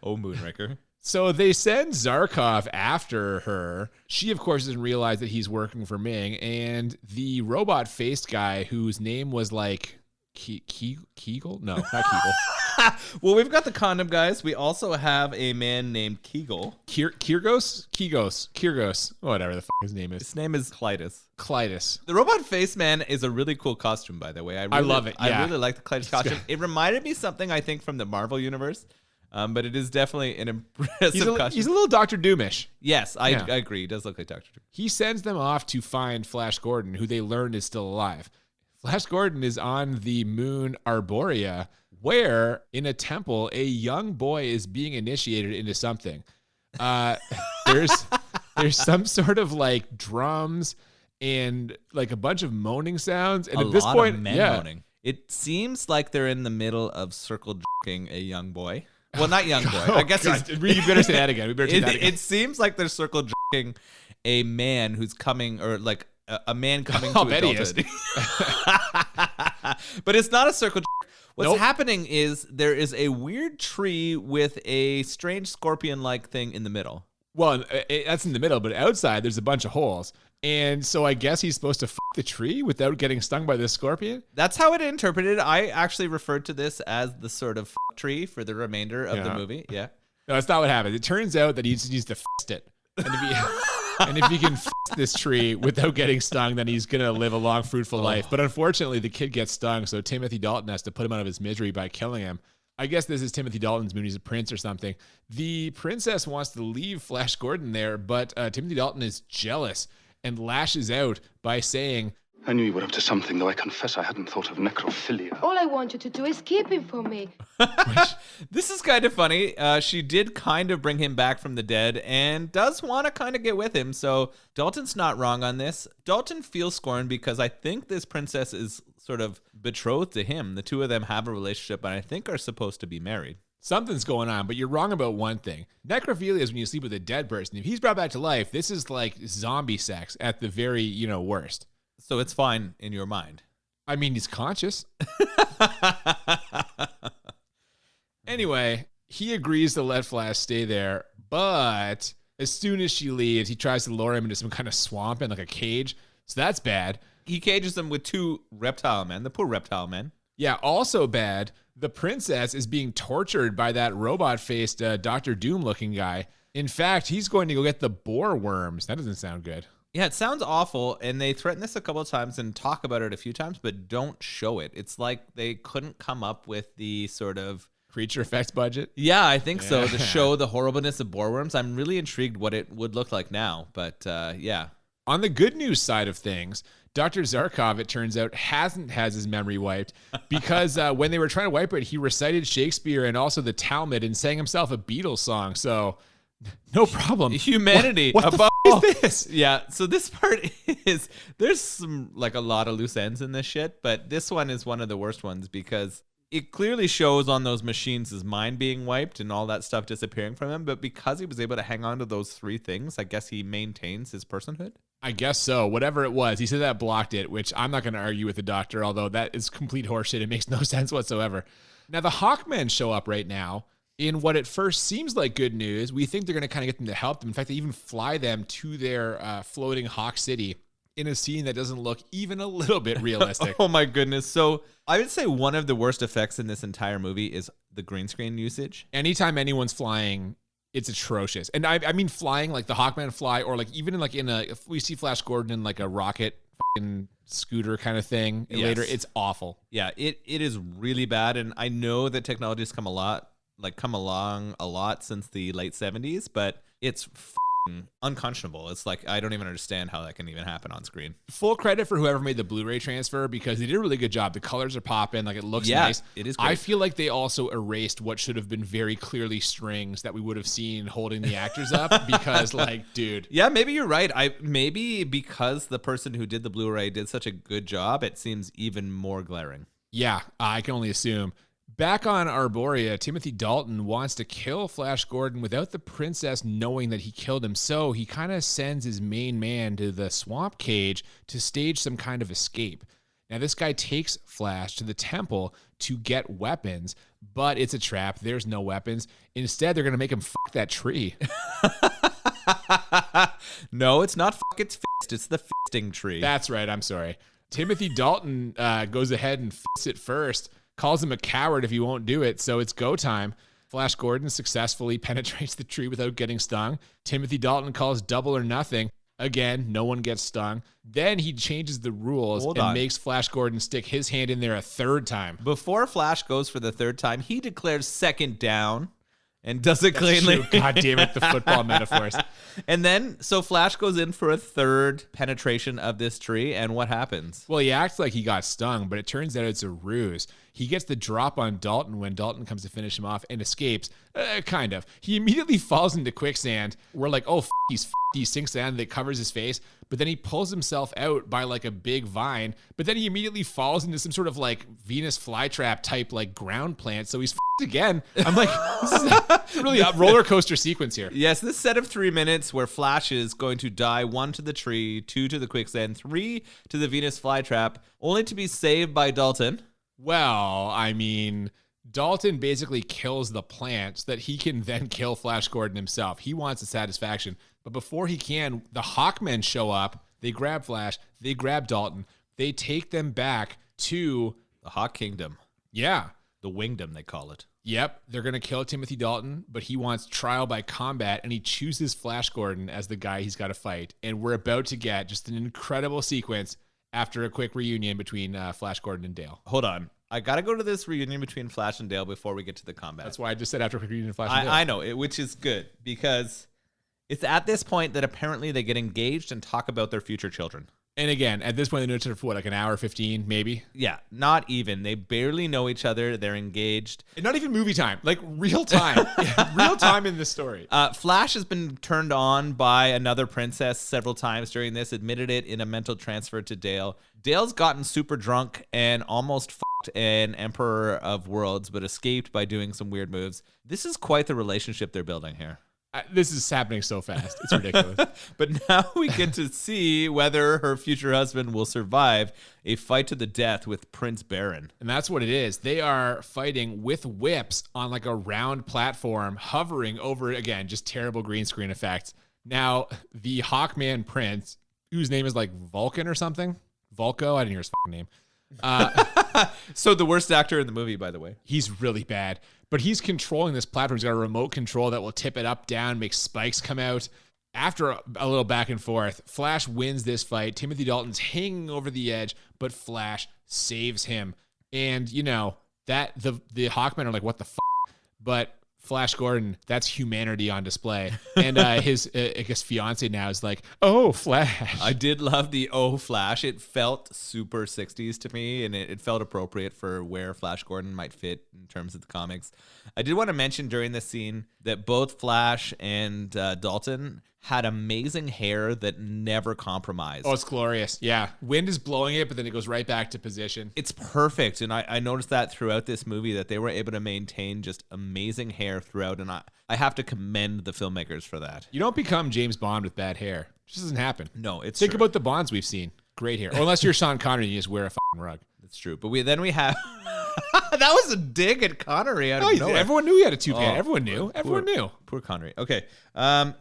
Oh, Moonraker. So they send Zarkov after her. She, of course, doesn't realize that he's working for Ming. And the robot-faced guy, whose name was like Kegel? No, not Kegel. Well, we've got the condom guys. We also have a man named Kegel. Kyrgos. Whatever the fuck his name is. His name is Clytus. The robot face man is a really cool costume, by the way. I love it. Yeah. I really like the Clytus costume. It reminded me something, I think, from the Marvel universe. But it is definitely an impressive costume. He's a little Dr. Doomish. Yes, I agree. He does look like Dr. Doom. He sends them off to find Flash Gordon, who they learned is still alive. Flash Gordon is on the moon Arborea, where in a temple, a young boy is being initiated into something. There's some sort of like drums and like a bunch of moaning sounds. And at this point, moaning. It seems like they're in the middle of circle jerking a young boy. Well, not young boy. I guess we better say that again. It seems like they're circle jerking a man who's coming, or like a man coming to adulthood. But it's not a circle jerk. What's happening is there is a weird tree with a strange scorpion-like thing in the middle. Well, that's in the middle, but outside there's a bunch of holes. And so I guess he's supposed to the tree without getting stung by this scorpion? That's how it interpreted. I actually referred to this as the sort of tree for the remainder of the movie. Yeah. No, that's not what happens. It turns out that he just needs to it. And if he can this tree without getting stung, then he's going to live a long, fruitful life. But unfortunately, the kid gets stung, so Timothy Dalton has to put him out of his misery by killing him. I guess this is Timothy Dalton's moon. He's a prince or something. The princess wants to leave Flash Gordon there, but Timothy Dalton is jealous and lashes out by saying, I knew you were up to something, though I confess I hadn't thought of necrophilia. All I want you to do is keep him for me. This is kind of funny. She did kind of bring him back from the dead and does want to kind of get with him. So Dalton's not wrong on this. Dalton feels scorned because I think this princess is sort of betrothed to him. The two of them have a relationship and I think are supposed to be married. Something's going on, but you're wrong about one thing. Necrophilia is when you sleep with a dead person. If he's brought back to life, this is like zombie sex at the very, worst. So it's fine in your mind. I mean, he's conscious. Anyway, he agrees to let Flash stay there, but as soon as she leaves, he tries to lure him into some kind of swamp and like a cage. So that's bad. He cages him with two reptile men, the poor reptile men. Yeah, also bad. The princess is being tortured by that robot-faced Dr. Doom-looking guy. In fact, he's going to go get the boar worms. That doesn't sound good. Yeah, it sounds awful, and they threaten this a couple of times and talk about it a few times, but don't show it. It's like they couldn't come up with the sort of creature effects budget. Yeah, I think so, to show the horribleness of boar worms. I'm really intrigued what it would look like now, but yeah. On the good news side of things, Dr. Zarkov, it turns out, hasn't had his memory wiped because when they were trying to wipe it, he recited Shakespeare and also the Talmud and sang himself a Beatles song. So no problem. Humanity. What the f- is this? Yeah, so this part is, there's some, like a lot of loose ends in this shit, but this one is one of the worst ones because it clearly shows on those machines his mind being wiped and all that stuff disappearing from him, but because he was able to hang on to those three things, I guess he maintains his personhood. I guess so. Whatever it was, he said that blocked it, which I'm not going to argue with the doctor, although that is complete horseshit. It makes no sense whatsoever. Now, the Hawkmen show up right now in what at first seems like good news. We think they're going to kind of get them to help them. In fact, they even fly them to their floating Hawk City in a scene that doesn't look even a little bit realistic. Oh my goodness. So I would say one of the worst effects in this entire movie is the green screen usage. Anytime anyone's flying, it's atrocious. And I mean flying, like the Hawkman fly, or like even in if we see Flash Gordon in like a rocket scooter kind of thing later, it's awful. Yeah, it is really bad. And I know that technology has come along a lot since the late 70s, but it's unconscionable. It's like, I don't even understand how that can even happen on screen. Full credit for whoever made the Blu-ray transfer because they did a really good job. The colors are popping, like it looks nice. It is great. I feel like they also erased what should have been very clearly strings that we would have seen holding the actors up because like, dude. Yeah, maybe you're right. Maybe because the person who did the Blu-ray did such a good job, it seems even more glaring. Yeah, I can only assume. Back on Arborea, Timothy Dalton wants to kill Flash Gordon without the princess knowing that he killed him. So he kind of sends his main man to the swamp cage to stage some kind of escape. Now, this guy takes Flash to the temple to get weapons, but it's a trap. There's no weapons. Instead, they're going to make him fuck that tree. No, it's not fuck, it's fist. It's the fisting tree. That's right. I'm sorry. Timothy Dalton goes ahead and fists it first. Calls him a coward if he won't do it, so it's go time. Flash Gordon successfully penetrates the tree without getting stung. Timothy Dalton calls double or nothing. Again, no one gets stung. Then he changes the rules makes Flash Gordon stick his hand in there a third time. Before Flash goes for the third time, he declares second down and does it cleanly. True. God damn it, the football metaphors. And then, so Flash goes in for a third penetration of this tree, and what happens? Well, he acts like he got stung, but it turns out it's a ruse. He gets the drop on Dalton when Dalton comes to finish him off and escapes. Kind of. He immediately falls into quicksand. We're like, oh, he's he sinks down that covers his face. but then he pulls himself out by like a big vine, but then he immediately falls into some sort of like Venus flytrap type like ground plant. So he's f***ed again. I'm like, this is really a roller coaster sequence here. Yes, this set of 3 minutes where Flash is going to die 1 to the tree, 2 to the quicksand, 3 to the Venus flytrap, only to be saved by Dalton. Well, I mean, Dalton basically kills the plant so that he can then kill Flash Gordon himself. He wants the satisfaction. But before he can, the Hawkmen show up. They grab Flash. They grab Dalton. They take them back to The Hawk Kingdom. Yeah. The Wingdom, they call it. Yep. They're going to kill Timothy Dalton, but he wants trial by combat, and he chooses Flash Gordon as the guy he's got to fight. And we're about to get just an incredible sequence after a quick reunion between Flash Gordon and Dale. Hold on. I got to go to this reunion between Flash and Dale before we get to the combat. That's why I just said after a quick reunion of Flash and Dale. I know, which is good because it's at this point that apparently they get engaged and talk about their future children. And again, at this point, they know each other for what, like an hour 15, maybe? Yeah, not even. They barely know each other. They're engaged. And not even movie time, like real time. Real time in this story. Flash has been turned on by another princess several times during this, admitted it in a mental transfer to Dale. Dale's gotten super drunk and almost fucked an Emperor of Worlds, but escaped by doing some weird moves. This is quite the relationship they're building here. This is happening so fast. It's ridiculous. But now we get to see whether her future husband will survive a fight to the death with Prince Baron. And that's what it is. They are fighting with whips on like a round platform, hovering over, again, just terrible green screen effects. Now, the Hawkman Prince, whose name is like Vulcan or something. Volko, I didn't hear his fucking name. So the worst actor in the movie, by the way. He's really bad. But he's controlling this platform. He's got a remote control that will tip it up, down, make spikes come out. After a little back and forth, Flash wins this fight. Timothy Dalton's hanging over the edge, but Flash saves him. And, you know, that the Hawkmen are like, what the f***? But Flash Gordon, that's humanity on display. And his, I guess, fiance now is like, oh, Flash. I did love the oh, Flash. It felt super 60s to me, and it felt appropriate for where Flash Gordon might fit in terms of the comics. I did want to mention during this scene that both Flash and Dalton had amazing hair that never compromised. Oh, it's glorious. Yeah. Wind is blowing it, but then it goes right back to position. It's perfect. And I noticed that throughout this movie that they were able to maintain just amazing hair throughout. And I have to commend the filmmakers for that. You don't become James Bond with bad hair. It just doesn't happen. No, it's Think true. about the Bonds we've seen. Great hair. Or unless you're Sean Connery and you just wear a fucking rug. That's true. But we have... That was a dig at Connery out of nowhere. Everyone knew he had a toupee. Everyone knew. Everyone knew. Poor Connery. Okay.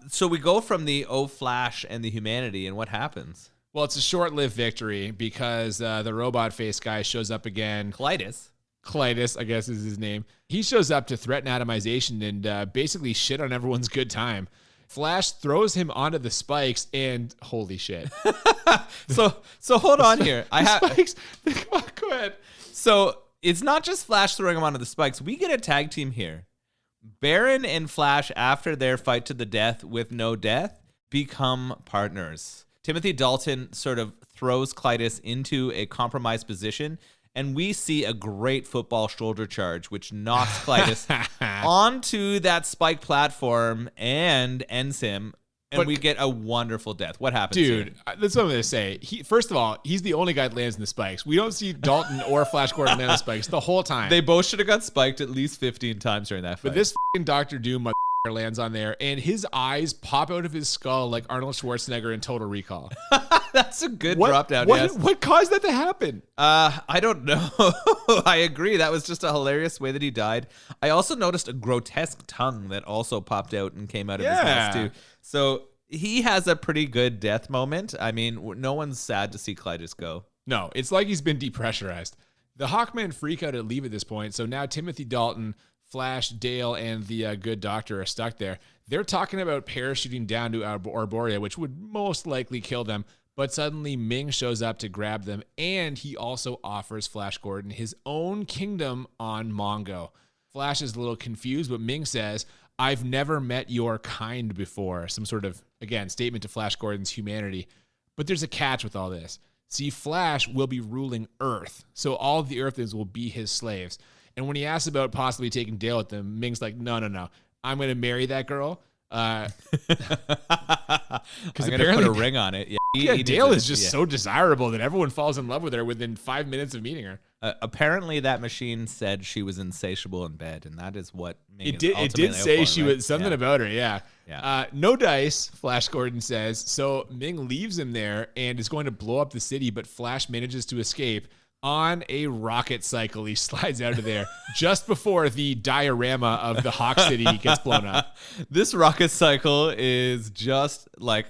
So we go from the oh, Flash and the humanity, and what happens? Well, it's a short-lived victory because the robot face guy shows up again. Clytus, I guess is his name. He shows up to threaten atomization and basically shit on everyone's good time. Flash throws him onto the spikes and holy shit. So hold on here. Spikes. Go ahead. So it's not just Flash throwing him onto the spikes. We get a tag team here. Baron and Flash, after their fight to the death with no death, become partners. Timothy Dalton sort of throws Clytus into a compromised position, and we see a great football shoulder charge, which knocks Clytus onto that spike platform and ends him. And we get a wonderful death. What happens, dude? Here? That's what I'm going to say. First of all, he's the only guy that lands in the spikes. We don't see Dalton or Flash Gordon land the spikes the whole time. They both should have got spiked at least 15 times during that fight. But this fucking Dr. Doom lands on there, and his eyes pop out of his skull like Arnold Schwarzenegger in Total Recall. That's a good drop down. What caused that to happen? I don't know. I agree. That was just a hilarious way that he died. I also noticed a grotesque tongue that also popped out and came out of his mouth too. So he has a pretty good death moment. I mean, no one's sad to see Clytus go. No, it's like he's been depressurized. The Hawkmen freak out and leave at this point. So now Timothy Dalton, Flash, Dale, and the good doctor are stuck there. They're talking about parachuting down to Arborea, which would most likely kill them. But suddenly Ming shows up to grab them, and he also offers Flash Gordon his own kingdom on Mongo. Flash is a little confused, but Ming says, I've never met your kind before. Some sort of, again, statement to Flash Gordon's humanity. But there's a catch with all this. See, Flash will be ruling Earth, so all of the Earthlings will be his slaves. And when he asks about possibly taking Dale with them, Ming's like, no. I'm going to marry that girl. I'm Because gonna put a ring on it. Yeah, Dale is just so desirable that everyone falls in love with her within 5 minutes of meeting her. Apparently, that machine said she was insatiable in bed, and that is what Ming It did say she was something about her. Yeah. No dice, Flash Gordon says. So Ming leaves him there and is going to blow up the city, but Flash manages to escape on a rocket cycle. He slides out of there just before the diorama of the Hawk City gets blown up. This rocket cycle is just like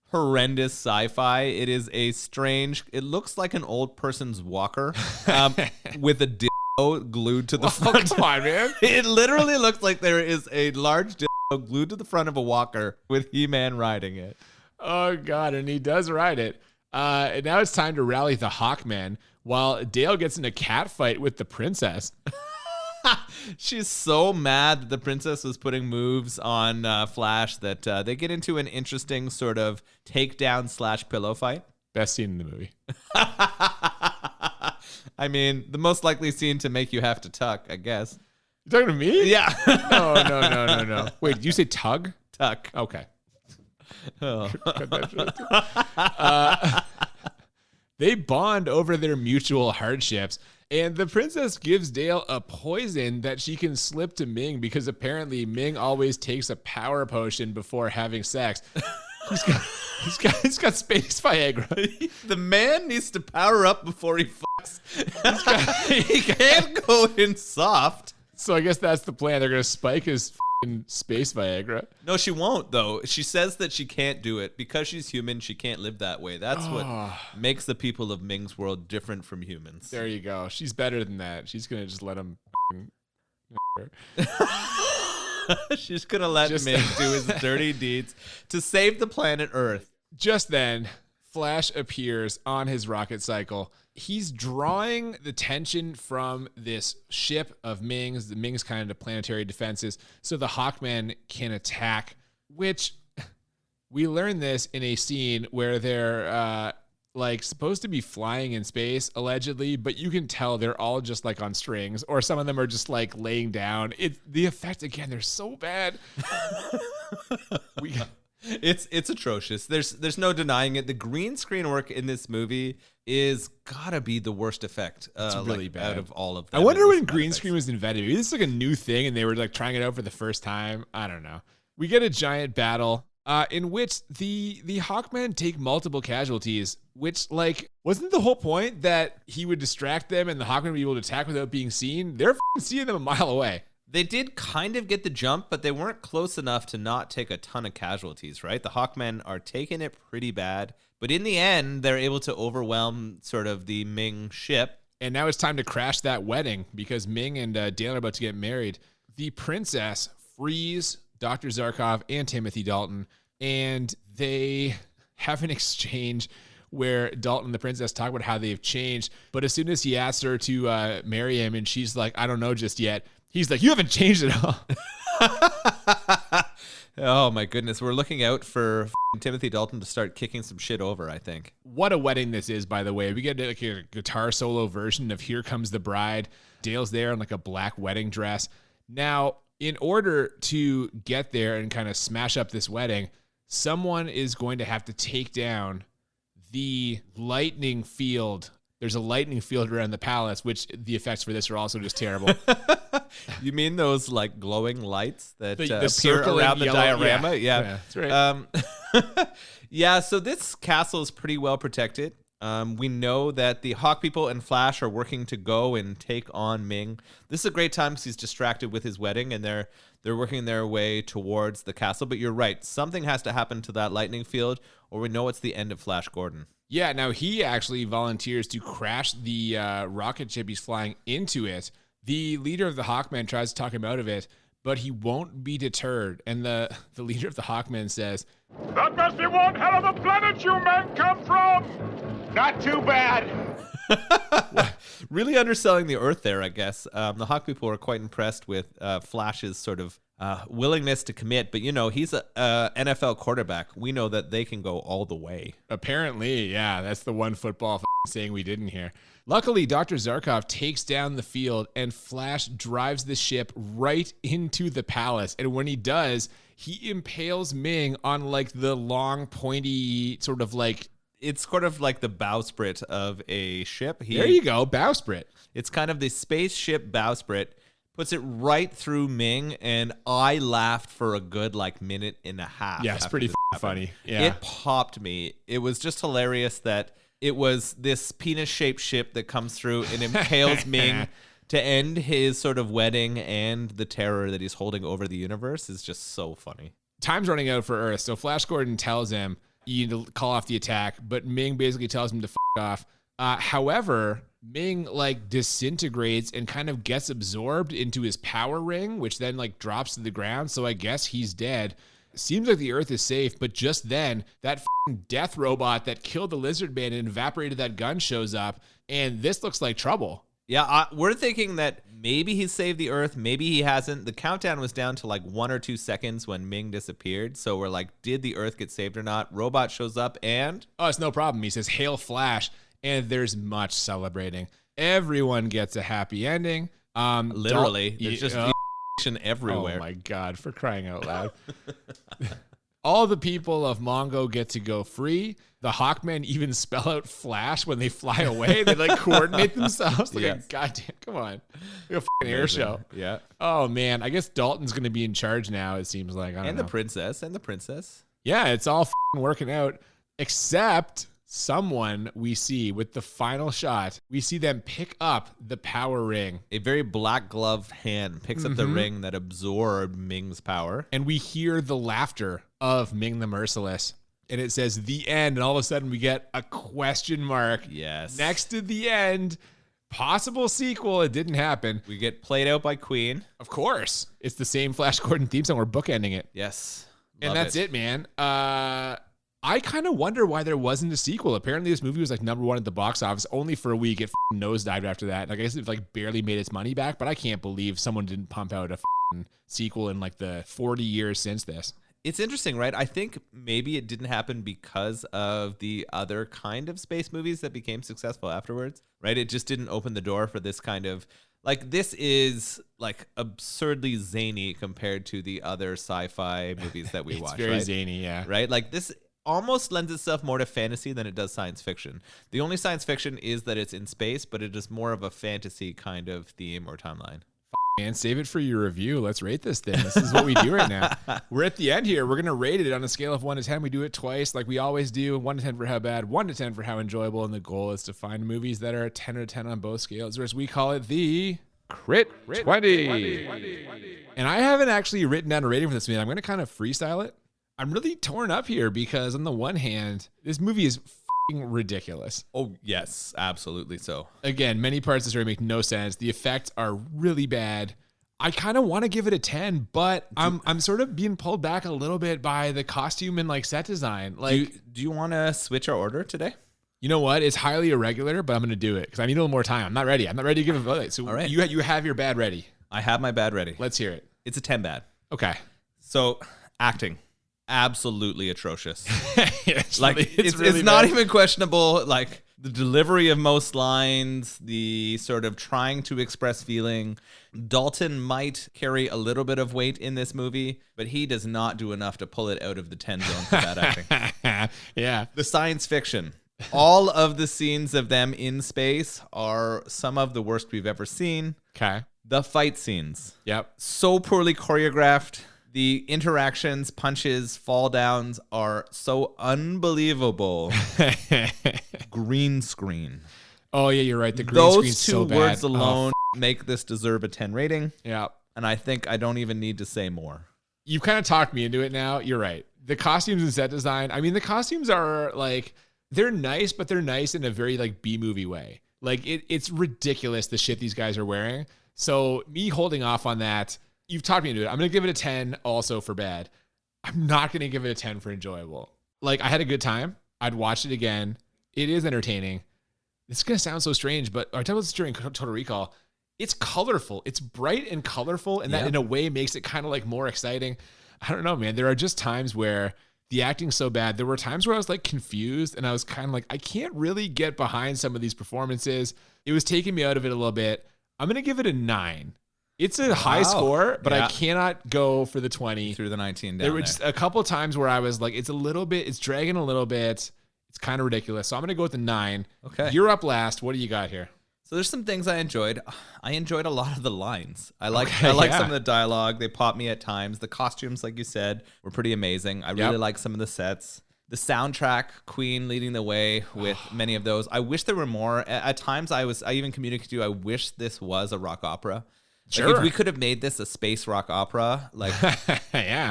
horrendous sci-fi. It is a strange, it looks like an old person's walker with a dildo glued to the front. Come on, man. It literally looks like there is a large dildo glued to the front of a walker with He-Man riding it. Oh, God, and he does ride it. And now it's time to rally the Hawkmen while Dale gets in a cat fight with the princess. She's so mad that the princess was putting moves on Flash that they get into an interesting sort of takedown / pillow fight. Best scene in the movie. I mean, the most likely scene to make you have to tuck, I guess. You talking to me? Yeah. No. Wait, did you say tug? Tuck. Okay. Oh. They bond over their mutual hardships, and the princess gives Dale a poison that she can slip to Ming because apparently Ming always takes a power potion before having sex. He's got space Viagra. The man needs to power up before he fucks. He can't go in soft. So I guess that's the plan. They're gonna spike his space Viagra. No, she won't, though. She says that she can't do it. Because she's human, she can't live that way. That's what makes the people of Ming's world different from humans. There you go. She's better than that. She's going to just let him... She's going to let Ming do his dirty deeds to save the planet Earth. Just then, Flash appears on his rocket cycle. He's drawing the tension from this ship of Ming's, the Ming's kind of planetary defenses, so the Hawkmen can attack, which we learn this in a scene where they're like supposed to be flying in space, allegedly, but you can tell they're all just like on strings, or some of them are just like laying down. The effects, again, they're so bad. It's atrocious. There's no denying it. The green screen work in this movie is gotta be the worst effect. It's really bad out of all of them. I wonder when green screen was invented. Maybe this is like a new thing and they were like trying it out for the first time. I don't know. We get a giant battle in which the Hawkmen take multiple casualties, which, like, wasn't the whole point that he would distract them and the Hawkmen would be able to attack without being seen? They're seeing them a mile away. They did kind of get the jump, but they weren't close enough to not take a ton of casualties, right? The Hawkmen are taking it pretty bad, but in the end, they're able to overwhelm sort of the Ming ship. And now it's time to crash that wedding because Ming and Dale are about to get married. The princess frees Dr. Zarkov and Timothy Dalton, and they have an exchange where Dalton and the princess talk about how they've changed. But as soon as he asks her to marry him and she's like, I don't know just yet, he's like, you haven't changed at all. Oh, my goodness. We're looking out for Timothy Dalton to start kicking some shit over, I think. What a wedding this is, by the way. We get like a guitar solo version of Here Comes the Bride. Dale's there in like a black wedding dress. Now, in order to get there and kind of smash up this wedding, someone is going to have to take down the lightning field. There's a lightning field around the palace, which the effects for this are also just terrible. You mean those like glowing lights that the appear around the diorama? Yeah, that's right. Yeah, so this castle is pretty well protected. We know that the Hawk people and Flash are working to go and take on Ming. This is a great time because he's distracted with his wedding, and they're working their way towards the castle. But you're right, something has to happen to that lightning field, or we know it's the end of Flash Gordon. Yeah, now he actually volunteers to crash the rocket ship he's flying into it. The leader of the Hawkmen tries to talk him out of it, but he won't be deterred. And the leader of the Hawkmen says, That must be one hell of a planet you men come from! Not too bad. Really underselling the Earth there, I guess. The Hawk people are quite impressed with Flash's sort of willingness to commit. But, he's a NFL quarterback. We know that they can go all the way. Apparently, yeah. That's the one football saying we didn't hear. Luckily, Dr. Zarkov takes down the field and Flash drives the ship right into the palace. And when he does, he impales Ming on like the long, pointy sort of like... It's sort of like the bowsprit of a ship. There you go, bowsprit. It's kind of the spaceship bowsprit. Puts it right through Ming, and I laughed for a good minute and a half. Yeah, it's pretty funny. Yeah. It popped me. It was just hilarious that it was this penis-shaped ship that comes through and impales Ming to end his sort of wedding, and the terror that he's holding over the universe is just so funny. Time's running out for Earth, so Flash Gordon tells him you need to call off the attack, but Ming basically tells him to off. However, Ming disintegrates and kind of gets absorbed into his power ring, which then drops to the ground. So I guess he's dead. Seems like the Earth is safe, but just then that death robot that killed the lizard man and evaporated that gun shows up, and this looks like trouble. Yeah, we're thinking that maybe he's saved the Earth, maybe he hasn't. The countdown was down to 1 or 2 seconds when Ming disappeared. So we're did the Earth get saved or not? Robot shows up and... Oh, it's no problem. He says, "Hail Flash." And there's much celebrating. Everyone gets a happy ending. Literally. There's just everywhere. Oh my God, for crying out loud. All the people of Mongo get to go free. The Hawkmen even spell out Flash when they fly away. They coordinate themselves. Yes. Goddamn, come on. Like a fucking air show. Yeah. Oh man, I guess Dalton's going to be in charge now, it seems like. I don't know. The princess. Yeah, it's all working out. Except... someone we see with the final shot, we see them pick up the power ring. A very black gloved hand picks up the ring that absorbed Ming's power. And we hear the laughter of Ming the Merciless. And it says the end. And all of a sudden we get a question mark. Yes. Next to the end. Possible sequel. It didn't happen. We get played out by Queen. Of course. It's the same Flash Gordon theme song. We're bookending it. Yes. And that's it, man. I kind of wonder why there wasn't a sequel. Apparently, this movie was #1 at the box office only for a week. It nosedived after that. I guess it barely made its money back, but I can't believe someone didn't pump out a sequel in the 40 years since this. It's interesting, right? I think maybe it didn't happen because of the other kind of space movies that became successful afterwards, right? It just didn't open the door for this kind of... this is absurdly zany compared to the other sci-fi movies that we watch. It's very right? zany, yeah. Right? This almost lends itself more to fantasy than it does science fiction. The only science fiction is that it's in space, but it is more of a fantasy kind of theme or timeline. Man, save it for your review. Let's rate this thing. This is what we do right now. We're at the end here. We're going to rate it on a scale of 1 to 10. We do it twice like we always do. 1 to 10 for how bad, 1 to 10 for how enjoyable. And the goal is to find movies that are a 10 or 10 on both scales, or as we call it, the Crit 20. And I haven't actually written down a rating for this movie. I'm going to kind of freestyle it. I'm really torn up here because on the one hand, this movie is f***ing ridiculous. Oh, yes, absolutely so. Again, many parts of the story make no sense. The effects are really bad. I kind of want to give it a 10, but I'm sort of being pulled back a little bit by the costume and set design. Do you want to switch our order today? You know what? It's highly irregular, but I'm going to do it because I need a little more time. I'm not ready. I'm not ready to give a vote. So all right. You have your bad ready. I have my bad ready. Let's hear it. It's a 10 bad. Okay. So acting. Absolutely atrocious. It's really not bad. even questionable. The delivery of most lines, the sort of trying to express feeling. Dalton might carry a little bit of weight in this movie, but he does not do enough to pull it out of the 10 zone for bad acting. Yeah. The science fiction. All of the scenes of them in space are some of the worst we've ever seen. Okay. The fight scenes. Yep. So poorly choreographed. The interactions, punches, fall downs are so unbelievable. Green screen. Oh, yeah, you're right. The green screen's Those two so bad. words alone make this deserve a 10 rating. Yeah. And I think I don't even need to say more. You've kind of talked me into it now. You're right. The costumes and set design. I mean, the costumes are they're nice, but they're nice in a very B-movie way. It's ridiculous the shit these guys are wearing. So me holding off on that, you've talked me into it. I'm going to give it a 10 also for bad. I'm not going to give it a 10 for enjoyable. I had a good time. I'd watch it again. It is entertaining. It's going to sound so strange, but I talked about this during Total Recall. it's colorful. It's bright and colorful, and that in a way makes it kind of like more exciting. I don't know, man. There are just times where the acting's so bad. There were times where I was like confused, and I was kind of like, I can't really get behind some of these performances. It was taking me out of it a little bit. I'm going to give it a 9. It's a high score, but I cannot go for the 20. Through the 19 down there were just a couple of times where I was like, it's dragging a little bit. It's kind of ridiculous. So I'm going to go with the 9. Okay. You're up last. What do you got here? So there's some things I enjoyed. I enjoyed a lot of the lines. I like some of the dialogue. They popped me at times. The costumes, like you said, were pretty amazing. I really like some of the sets. The soundtrack, Queen leading the way with many of those. I wish there were more. At times, I even communicated to you, I wish this was a rock opera. Sure. Like if we could have made this a space rock opera, like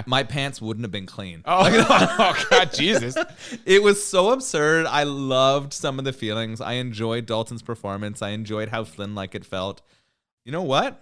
my pants wouldn't have been clean. Oh God, Jesus. It was so absurd. I loved some of the feelings. I enjoyed Dalton's performance. I enjoyed how Flynn-like it felt. You know what?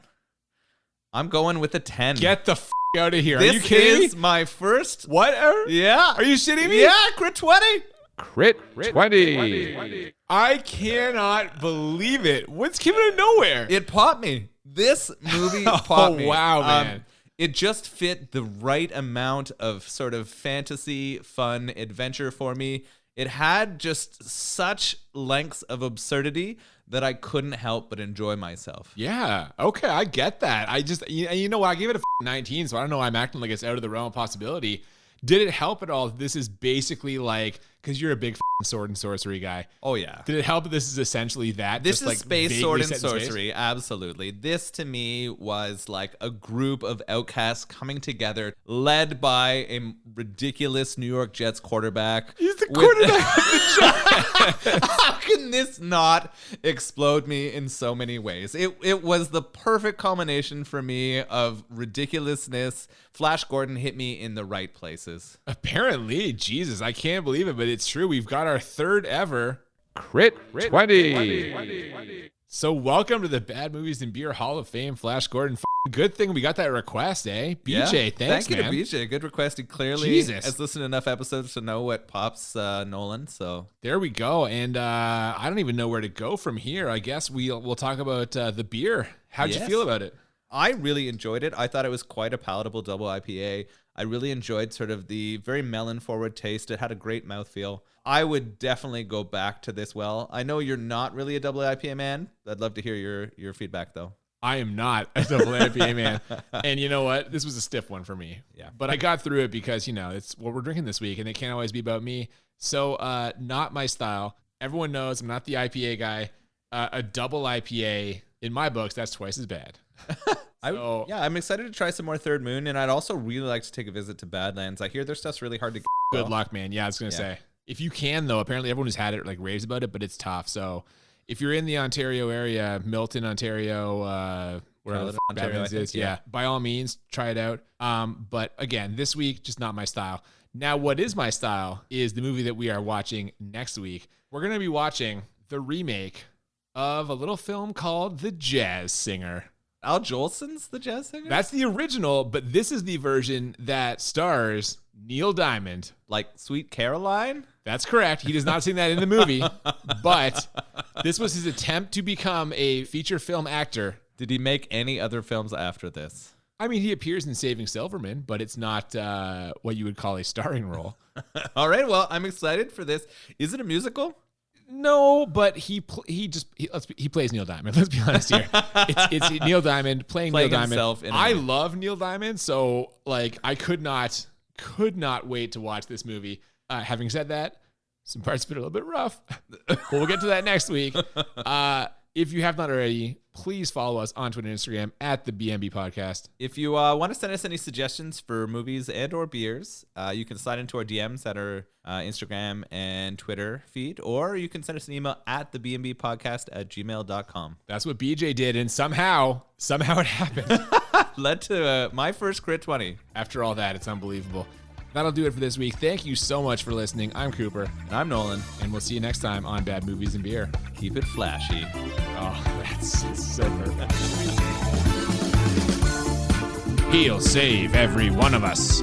I'm going with a 10. Get the out of here. Are you kidding me? This is my first. What? Yeah. Are you shitting me? Yeah, crit 20. Crit 20. I cannot believe it. What's coming out of nowhere? It popped me. This movie popped me. Oh, wow, man. It just fit the right amount of sort of fantasy, fun, adventure for me. It had just such lengths of absurdity that I couldn't help but enjoy myself. Yeah. Okay, I get that. I just, you know what? I gave it a 19, so I don't know why I'm acting like it's out of the realm of possibility. Did it help at all? This is basically like, because you're a big sword and sorcery guy. Oh, yeah. Did it help that this is essentially that? This just is like space sword and set in space? sorcery. Absolutely. This to me was like a group of outcasts coming together, led by a ridiculous New York Jets quarterback. He's the quarterback of the Jets. How can this not explode me in so many ways? It was the perfect culmination for me of ridiculousness. Flash Gordon hit me in the right places. Apparently, Jesus, I can't believe it, but it's true. We've got our third ever Crit 20. So welcome to the Bad Movies and Beer Hall of Fame, Flash Gordon. Good thing we got that request, eh? BJ, thanks, Thank you man. to BJ. Good request. He clearly has listened to enough episodes to know what pops Nolan. So there we go. And I don't even know where to go from here. I guess we'll talk about the beer. How'd you feel about it? I really enjoyed it. I thought it was quite a palatable double IPA. I really enjoyed sort of the very melon-forward taste. It had a great mouthfeel. I would definitely go back to this well. I know you're not really a double IPA man. I'd love to hear your feedback, though. I am not a double IPA man. And you know what? This was a stiff one for me. Yeah. But I got through it because, it's what we're drinking this week, and it can't always be about me. So not my style. Everyone knows I'm not the IPA guy. A double IPA, in my books, that's twice as bad. I'm excited to try some more Third Moon, and I'd also really like to take a visit to Badlands. I hear their stuff's really hard to get. Good luck, man. Yeah, I was going to say. If you can, though, apparently everyone who's had it raves about it, but it's tough. So if you're in the Ontario area, Milton, Ontario, wherever Badlands is, by all means, try it out. But again, this week, just not my style. Now, what is my style is the movie that we are watching next week. We're going to be watching the remake of a little film called The Jazz Singer. Al Jolson's The Jazz Singer? That's the original, but this is the version that stars Neil Diamond. Like Sweet Caroline? That's correct. He does not sing that in the movie, but this was his attempt to become a feature film actor. Did he make any other films after this? I mean, he appears in Saving Silverman, but it's not what you would call a starring role. All right, well, I'm excited for this. Is it a musical? No, but he plays Neil Diamond. Let's be honest here. It's Neil Diamond playing Neil Diamond. I love Neil Diamond, so I could not wait to watch this movie. Having said that, some parts of it are a little bit rough, but we'll get to that next week. If you have not already, please follow us on Twitter and Instagram at the BMB Podcast. If you want to send us any suggestions for movies and or beers, you can slide into our DMs at our Instagram and Twitter feed, or you can send us an email at thebmbpodcast@gmail.com. That's what BJ did, and somehow it happened. Led to my first Crit 20. After all that, it's unbelievable. That'll do it for this week. Thank you so much for listening. I'm Cooper. And I'm Nolan. And we'll see you next time on Bad Movies and Beer. Keep it flashy. Oh, that's so perfect. He'll save every one of us.